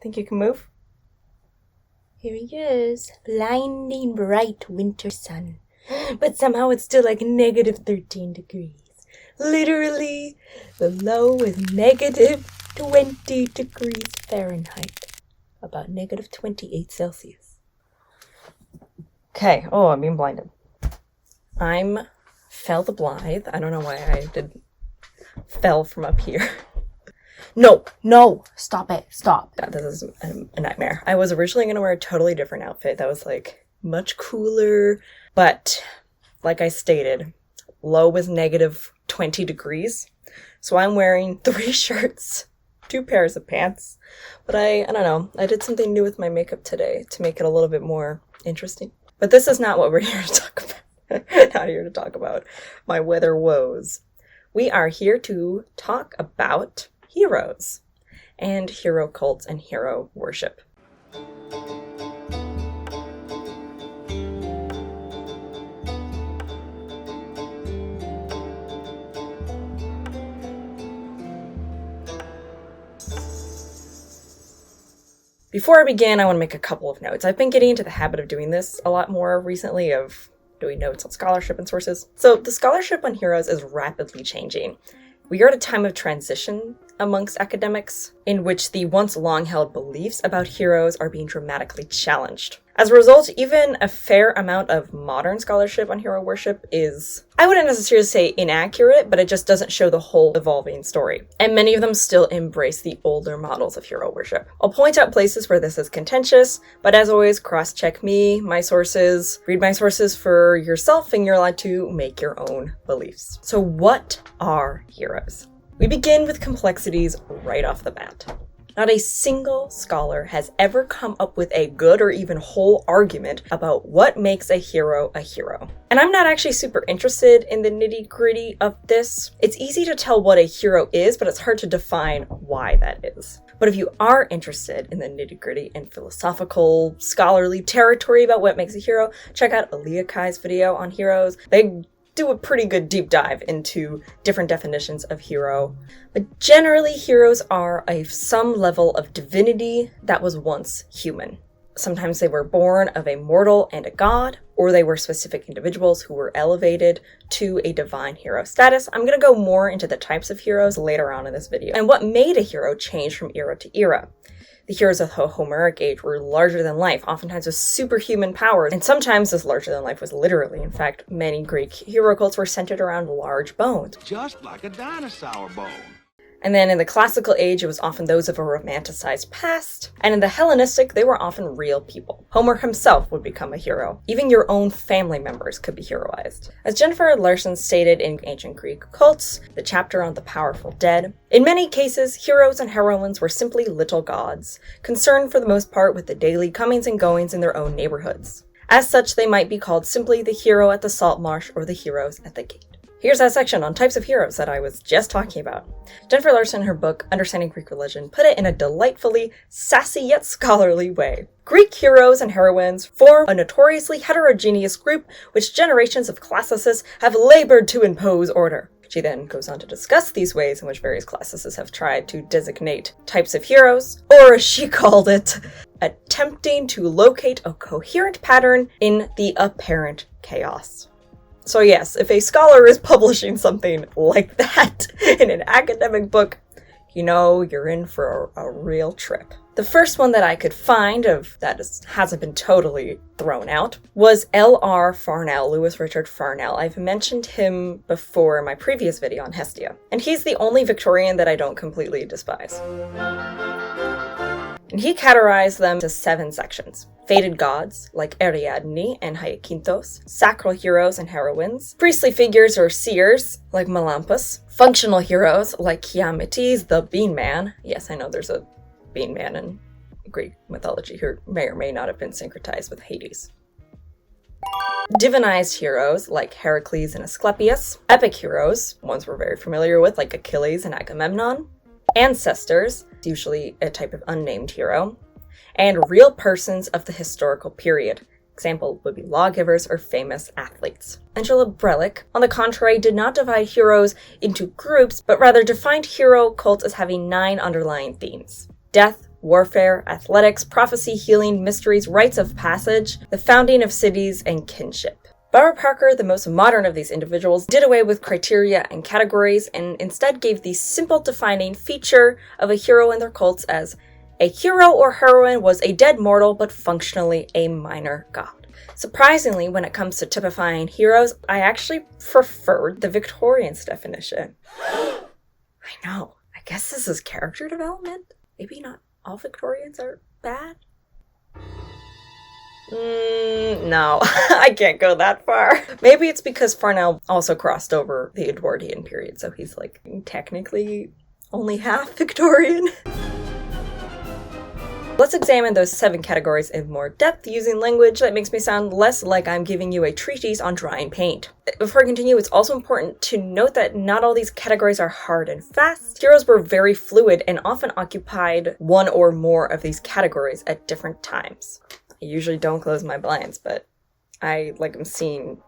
Think you can move? Here he is, blinding bright winter sun. But somehow it's still like negative 13 degrees. Literally, the low is negative 20 degrees Fahrenheit. About negative 28 Celsius. Okay, oh, I'm being blinded. I'm Fell the Blythe. I don't know why I fell from up here. No, stop it, stop. God, this is a nightmare. I was originally going to wear a totally different outfit that was like much cooler, but like I stated, low was negative 20 degrees. So I'm wearing 3 shirts, 2 pairs of pants, but I don't know. I did something new with my makeup today to make it a little bit more interesting. But this is not what we're here to talk about. Not here to talk about my weather woes. We are here to talk about heroes and hero cults and hero worship. Before I begin, I want to make a couple of notes. I've been getting into the habit of doing this a lot more recently, of doing notes on scholarship and sources. So the scholarship on heroes is rapidly changing. We are at a time of transition amongst academics in which the once long-held beliefs about heroes are being dramatically challenged. As a result, even a fair amount of modern scholarship on hero worship is, I wouldn't necessarily say inaccurate, but it just doesn't show the whole evolving story. And many of them still embrace the older models of hero worship. I'll point out places where this is contentious, but as always, cross-check me, my sources, read my sources for yourself, and you're allowed to make your own beliefs. So what are heroes? We begin with complexities right off the bat. Not a single scholar has ever come up with a good or even whole argument about what makes a hero a hero. And I'm not actually super interested in the nitty-gritty of this. It's easy to tell what a hero is, but it's hard to define why that is. But if you are interested in the nitty-gritty and philosophical, scholarly territory about what makes a hero, check out Iliad's video on heroes. They do a pretty good deep dive into different definitions of hero. But generally, heroes are of some level of divinity that was once human. Sometimes they were born of a mortal and a god, or they were specific individuals who were elevated to a divine hero status. I'm going to go more into the types of heroes later on in this video, and what made a hero change from era to era. The heroes of the Homeric age were larger than life, oftentimes with superhuman powers, and sometimes this larger than life was literally. In fact, many Greek hero cults were centered around large bones. Just like a dinosaur bone. And then in the classical age, it was often those of a romanticized past. And in the Hellenistic, they were often real people. Homer himself would become a hero. Even your own family members could be heroized. As Jennifer Larson stated in Ancient Greek Cults, the chapter on the powerful dead, in many cases, heroes and heroines were simply little gods, concerned for the most part with the daily comings and goings in their own neighborhoods. As such, they might be called simply the hero at the salt marsh or the heroes at the gate. Here's that section on types of heroes that I was just talking about. Jennifer Larson, in her book, Understanding Greek Religion, put it in a delightfully sassy yet scholarly way. Greek heroes and heroines form a notoriously heterogeneous group which generations of classicists have labored to impose order. She then goes on to discuss these ways in which various classicists have tried to designate types of heroes, or as she called it, attempting to locate a coherent pattern in the apparent chaos. So yes, if a scholar is publishing something like that in an academic book, you know you're in for a real trip. The first one that I could find of that hasn't been totally thrown out was L.R. Farnell, Lewis Richard Farnell. I've mentioned him before in my previous video on Hestia, and he's the only Victorian that I don't completely despise. And he categorized them to 7 sections. Fated gods, like Ariadne and Hyacinthos, sacral heroes and heroines, priestly figures or seers, like Melampus, functional heroes, like Chiametes, the Bean Man. Yes, I know there's a Bean Man in Greek mythology who may or may not have been syncretized with Hades. Divinized heroes, like Heracles and Asclepius, epic heroes, ones we're very familiar with, like Achilles and Agamemnon, ancestors, usually a type of unnamed hero, and real persons of the historical period. Example would be lawgivers or famous athletes. Angela Brelick, on the contrary, did not divide heroes into groups, but rather defined hero cults as having 9 underlying themes: death, warfare, athletics, prophecy, healing, mysteries, rites of passage, the founding of cities, and kinship. Barbara Parker, the most modern of these individuals, did away with criteria and categories and instead gave the simple defining feature of a hero in their cults as a hero or heroine was a dead mortal but functionally a minor god. Surprisingly, when it comes to typifying heroes, I actually preferred the Victorians' definition. I know, I guess this is character development? Maybe not all Victorians are bad? No, I can't go that far. Maybe it's because Farnell also crossed over the Edwardian period, so he's like technically only half Victorian. Let's examine those 7 categories in more depth using language that makes me sound less like I'm giving you a treatise on drying paint. Before I continue, it's also important to note that not all these categories are hard and fast. Heroes were very fluid and often occupied one or more of these categories at different times. I usually don't close my blinds, but I'm seeing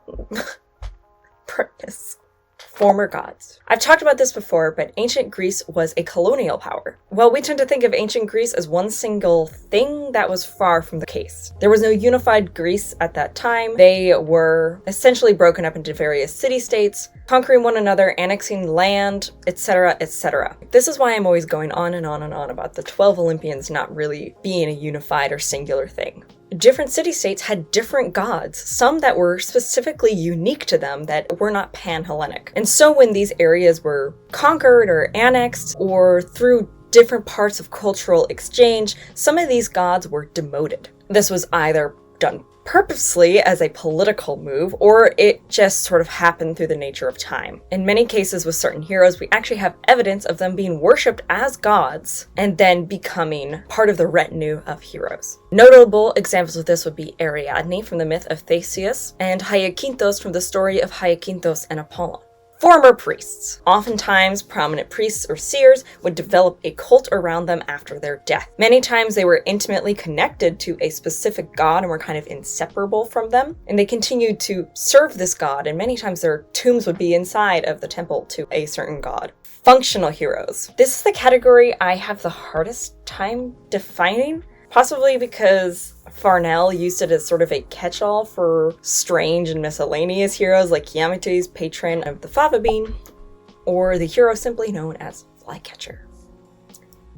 brightness. Former gods. I've talked about this before, but ancient Greece was a colonial power. While we tend to think of ancient Greece as one single thing, that was far from the case. There was no unified Greece at that time. They were essentially broken up into various city-states, conquering one another, annexing land, etc., etc. This is why I'm always going on and on and on about the 12 Olympians not really being a unified or singular thing. Different city-states had different gods, some that were specifically unique to them that were not pan-Hellenic. And so when these areas were conquered or annexed, or through different parts of cultural exchange, some of these gods were demoted. This was either done purposely as a political move, or it just sort of happened through the nature of time. In many cases with certain heroes, we actually have evidence of them being worshipped as gods and then becoming part of the retinue of heroes. Notable examples of this would be Ariadne from the myth of Theseus and Hyacinthos from the story of Hyacinthos and Apollon. Former priests. Oftentimes, prominent priests or seers would develop a cult around them after their death. Many times they were intimately connected to a specific god and were kind of inseparable from them, and they continued to serve this god, and many times their tombs would be inside of the temple to a certain god. Functional heroes. This is the category I have the hardest time defining, possibly because Farnell used it as sort of a catch-all for strange and miscellaneous heroes like Yamate's patron of the fava bean, or the hero simply known as Flycatcher.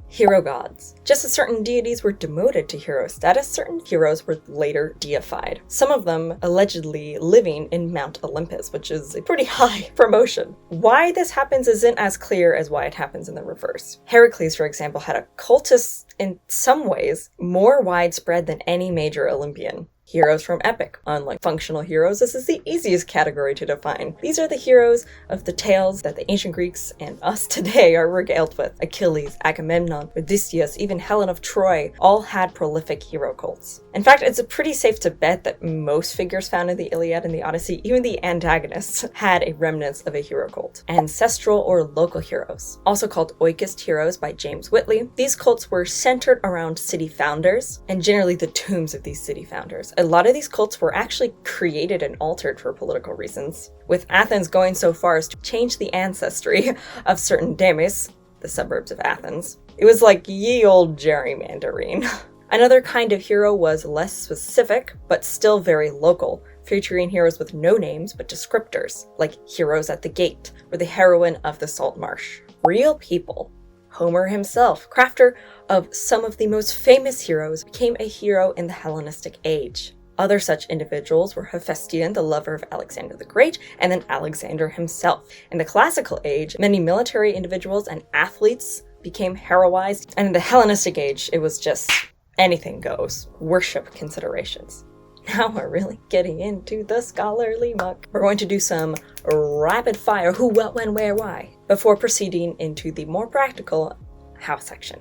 Hero gods. Just as certain deities were demoted to hero status, certain heroes were later deified. Some of them allegedly living in Mount Olympus, which is a pretty high promotion. Why this happens isn't as clear as why it happens in the reverse. Heracles, for example, had a cultus in some ways more widespread than any major Olympian. Heroes from epic. Unlike functional heroes, this is the easiest category to define. These are the heroes of the tales that the ancient Greeks and us today are regaled with. Achilles, Agamemnon, Odysseus, even Helen of Troy all had prolific hero cults. In fact, it's pretty safe to bet that most figures found in the Iliad and the Odyssey, even the antagonists, had a remnants of a hero cult. Ancestral or local heroes, also called oikist heroes by James Whitley. These cults were centered around city founders, and generally the tombs of these city founders. A lot of these cults were actually created and altered for political reasons, with Athens going so far as to change the ancestry of certain Daimones, the suburbs of Athens. It was like ye old gerrymandering. Another kind of hero was less specific, but still very local, featuring heroes with no names but descriptors, like Heroes at the Gate, or the heroine of the Salt Marsh. Real people. Homer himself, crafter of some of the most famous heroes, became a hero in the Hellenistic age. Other such individuals were Hephaestion, the lover of Alexander the Great, and then Alexander himself. In the classical age, many military individuals and athletes became heroized, and in the Hellenistic age, it was just anything goes, worship considerations. Now we're really getting into the scholarly muck. We're going to do some rapid fire who, what, when, where, why, before proceeding into the more practical how section.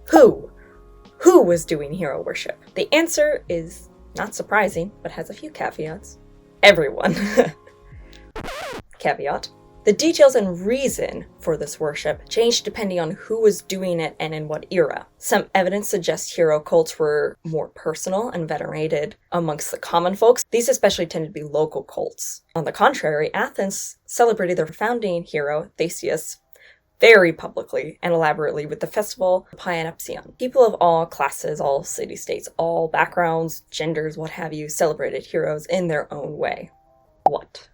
Who was doing hero worship? The answer is not surprising, but has a few caveats. Everyone. Caveat. The details and reason for this worship changed depending on who was doing it and in what era. Some evidence suggests hero cults were more personal and venerated amongst the common folks. These especially tended to be local cults. On the contrary, Athens celebrated their founding hero, Theseus, very publicly and elaborately with the festival Pyanepsion. People of all classes, all city-states, all backgrounds, genders, what have you, celebrated heroes in their own way. What?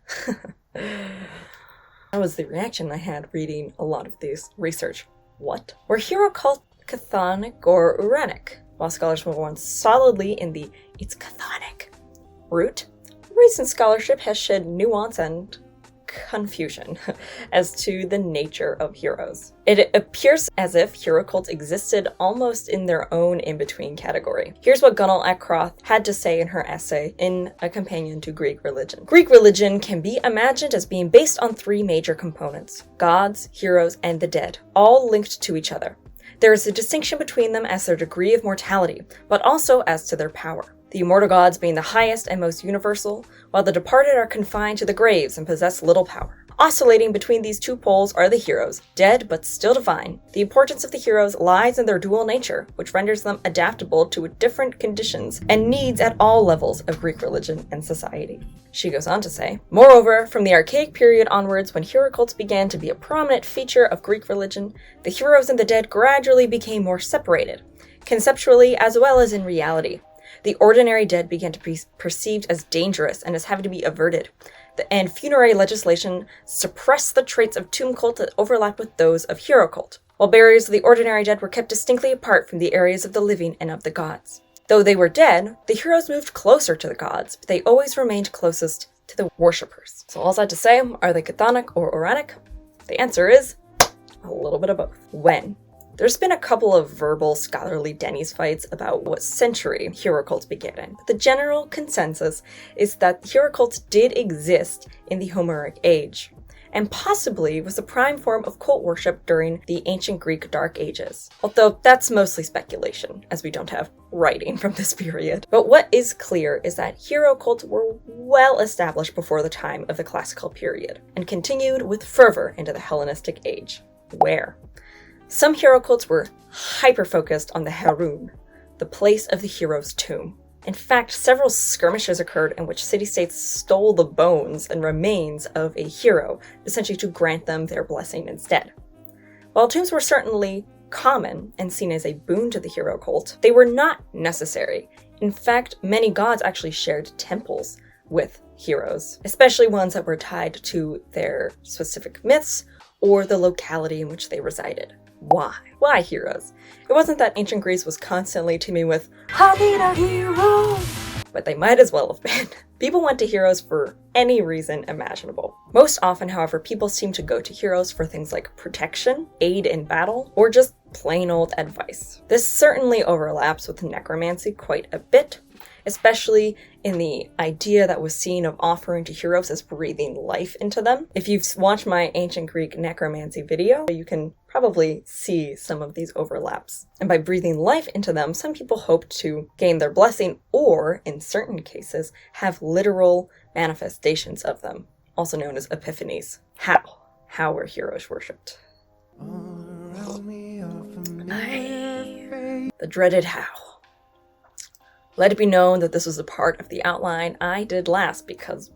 That was the reaction I had reading a lot of this research. What? Were hero cults chthonic or uranic? While scholars were once solidly in the "it's chthonic" route, recent scholarship has shed nuance and confusion as to the nature of heroes. It appears as if hero cults existed almost in their own in-between category. Here's what Gunnel Ekroth had to say in her essay in A Companion to Greek Religion. Greek religion can be imagined as being based on three major components: gods, heroes, and the dead, all linked to each other. There is a distinction between them as their degree of mortality, but also as to their power. The immortal gods being the highest and most universal, while the departed are confined to the graves and possess little power. Oscillating between these two poles are the heroes, dead but still divine. The importance of the heroes lies in their dual nature, which renders them adaptable to different conditions and needs at all levels of Greek religion and society. She goes on to say, moreover, from the archaic period onwards, when hero cults began to be a prominent feature of Greek religion, the heroes and the dead gradually became more separated, conceptually as well as in reality. The ordinary dead began to be perceived as dangerous and as having to be averted, and funerary legislation suppressed the traits of tomb cult that overlapped with those of hero cult, while burials of the ordinary dead were kept distinctly apart from the areas of the living and of the gods. Though they were dead, the heroes moved closer to the gods, but they always remained closest to the worshippers. So all that to say, are they chthonic or uranic? The answer is a little bit of both. When? There's been a couple of verbal scholarly Denny's fights about what century hero cults began in, but the general consensus is that hero cults did exist in the Homeric age, and possibly was the prime form of cult worship during the ancient Greek Dark Ages. Although that's mostly speculation, as we don't have writing from this period. But what is clear is that hero cults were well established before the time of the classical period, and continued with fervor into the Hellenistic age. Where? Some hero cults were hyper-focused on the Heroon, the place of the hero's tomb. In fact, several skirmishes occurred in which city-states stole the bones and remains of a hero, essentially to grant them their blessing instead. While tombs were certainly common and seen as a boon to the hero cult, they were not necessary. In fact, many gods actually shared temples with heroes, especially ones that were tied to their specific myths or the locality in which they resided. Why? Why heroes? It wasn't that ancient Greece was constantly teeming with, I need a hero! But they might as well have been. People went to heroes for any reason imaginable. Most often, however, people seem to go to heroes for things like protection, aid in battle, or just plain old advice. This certainly overlaps with necromancy quite a bit, especially in the idea that was seen of offering to heroes as breathing life into them. If you've watched my ancient Greek necromancy video, you can probably see some of these overlaps. And by breathing life into them, some people hoped to gain their blessing, or, in certain cases, have literal manifestations of them, also known as epiphanies. How? How were heroes worshipped? The dreaded how. Let it be known that this was a part of the outline I did last because,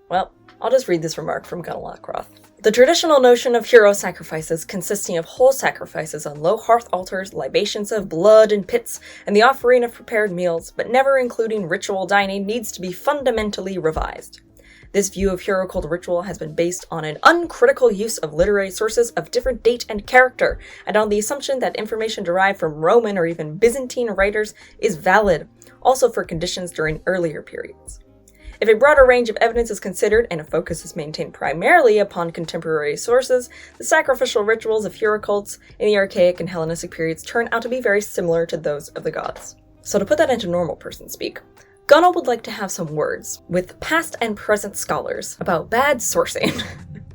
well, I'll just read this remark from Gunnel Ekroth. The traditional notion of hero sacrifices, consisting of whole sacrifices on low hearth altars, libations of blood and pits, and the offering of prepared meals, but never including ritual dining, needs to be fundamentally revised. This view of hero cult ritual has been based on an uncritical use of literary sources of different date and character, and on the assumption that information derived from Roman or even Byzantine writers is valid, also for conditions during earlier periods. If a broader range of evidence is considered and a focus is maintained primarily upon contemporary sources, the sacrificial rituals of hero cults in the archaic and Hellenistic periods turn out to be very similar to those of the gods. So to put that into normal person speak, Gunnel would like to have some words with past and present scholars about bad sourcing,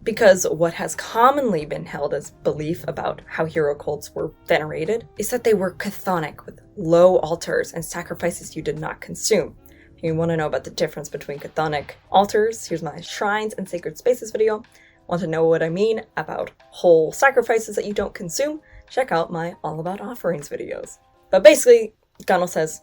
because what has commonly been held as belief about how hero cults were venerated is that they were chthonic, with low altars and sacrifices you did not consume. If you want to know about the difference between chthonic altars, here's my shrines and sacred spaces video. Want to know what I mean about whole sacrifices that you don't consume? Check out my All About Offerings videos. But basically, Gunnel says,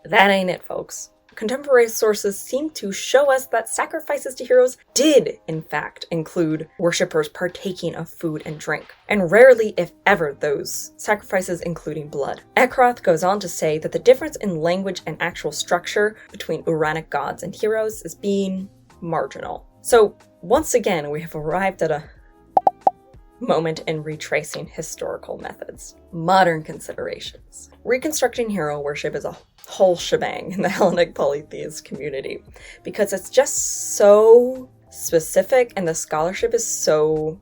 that ain't it, folks. contemporary sources seem to show us that sacrifices to heroes did, in fact, include worshippers partaking of food and drink, and rarely, if ever, those sacrifices including blood. Ekroth goes on to say that the difference in language and actual structure between Uranic gods and heroes is being marginal. So, once again, we have arrived at a moment in retracing historical methods. Modern considerations. Reconstructing hero worship is a whole shebang in the Hellenic polytheist community because it's just so specific and the scholarship is so...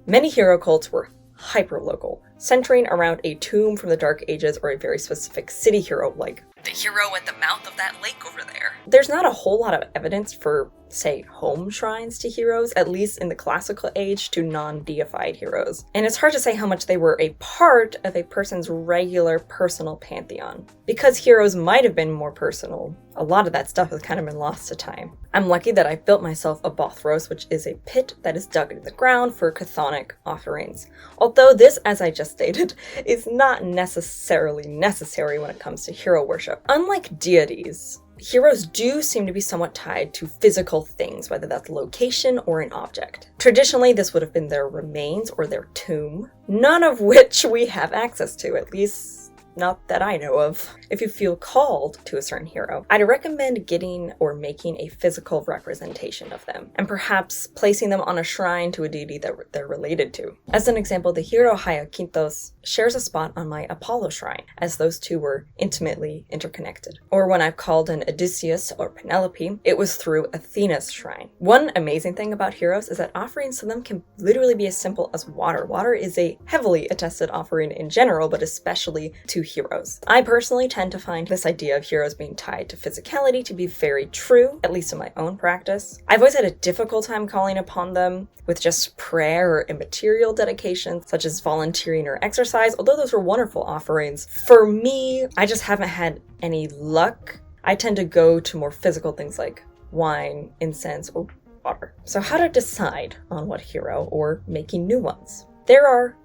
Many hero cults were hyper-local, centering around a tomb from the Dark Ages or a very specific city hero, like the hero at the mouth of that lake over there. There's not a whole lot of evidence for, say, home shrines to heroes, at least in the classical age, to non-deified heroes. And it's hard to say how much they were a part of a person's regular personal pantheon. Because heroes might have been more personal, a lot of that stuff has kind of been lost to time. I'm lucky that I built myself a Bothros, which is a pit that is dug into the ground for chthonic offerings. Although this, as I just stated, is not necessarily necessary when it comes to hero worship. Unlike deities, heroes do seem to be somewhat tied to physical things, whether that's location or an object. Traditionally, this would have been their remains or their tomb, none of which we have access to, at least not that I know of. If you feel called to a certain hero, I'd recommend getting or making a physical representation of them, and perhaps placing them on a shrine to a deity that they're related to. As an example, the hero Hyacinthos shares a spot on my Apollo shrine, as those two were intimately interconnected. Or when I've called an Odysseus or Penelope, it was through Athena's shrine. One amazing thing about heroes is that offerings to them can literally be as simple as water. Water is a heavily attested offering in general, but especially to heroes. I personally tend to find this idea of heroes being tied to physicality to be very true, at least in my own practice. I've always had a difficult time calling upon them with just prayer or immaterial dedication, such as volunteering or exercise, although those were wonderful offerings. For me, I just haven't had any luck. I tend to go to more physical things like wine, incense, or water. So how to decide on what hero or making new ones? There are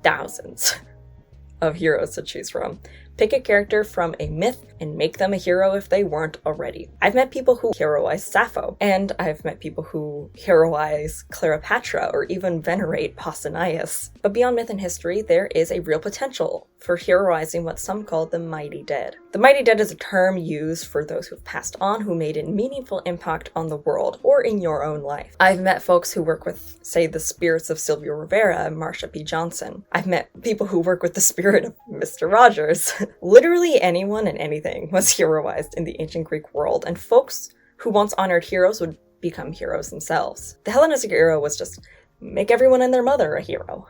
thousands of heroes to choose from. Pick a character from a myth and make them a hero if they weren't already. I've met people who heroize Sappho, and I've met people who heroize Cleopatra or even venerate Pausanias. But beyond myth and history, there is a real potential for heroizing what some call the mighty dead. The mighty dead is a term used for those who've passed on who made a meaningful impact on the world or in your own life. I've met folks who work with, say, the spirits of Sylvia Rivera and Marsha P. Johnson. I've met people who work with the spirit of Mr. Rogers. Literally anyone and anything was heroized in the ancient Greek world, and folks who once honored heroes would become heroes themselves. The Hellenistic era was just make everyone and their mother a hero.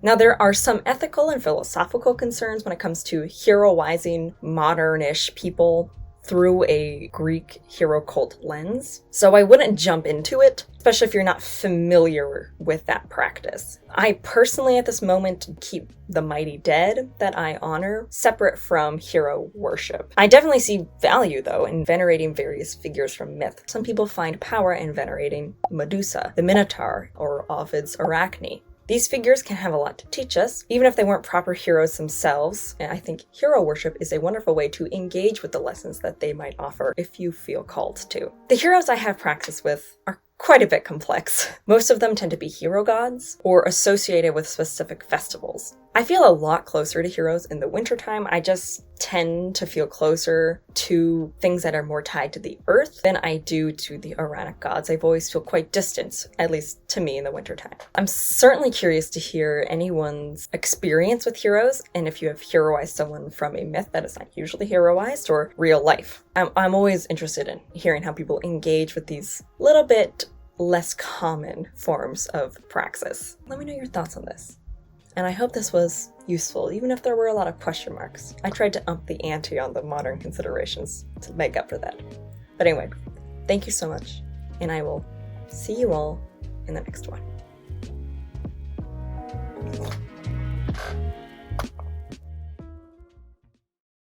Now, there are some ethical and philosophical concerns when it comes to heroizing modern-ish people through a Greek hero cult lens, so I wouldn't jump into it, especially if you're not familiar with that practice. I personally, at this moment, keep the mighty dead that I honor separate from hero worship. I definitely see value, though, in venerating various figures from myth. Some people find power in venerating Medusa, the Minotaur, or Ovid's Arachne. These figures can have a lot to teach us, even if they weren't proper heroes themselves, and I think hero worship is a wonderful way to engage with the lessons that they might offer if you feel called to. The heroes I have practice with are quite a bit complex. Most of them tend to be hero gods or associated with specific festivals. I feel a lot closer to heroes in the wintertime. I just tend to feel closer to things that are more tied to the earth than I do to the Uranic gods. I've always feel quite distant, at least to me in the wintertime. I'm certainly curious to hear anyone's experience with heroes, and if you have heroized someone from a myth that is not usually heroized or real life. I'm always interested in hearing how people engage with these little bit less common forms of praxis. Let me know your thoughts on this. And I hope this was useful, even if there were a lot of question marks. I tried to up the ante on the modern considerations to make up for that. But anyway, thank you so much, and I will see you all in the next one.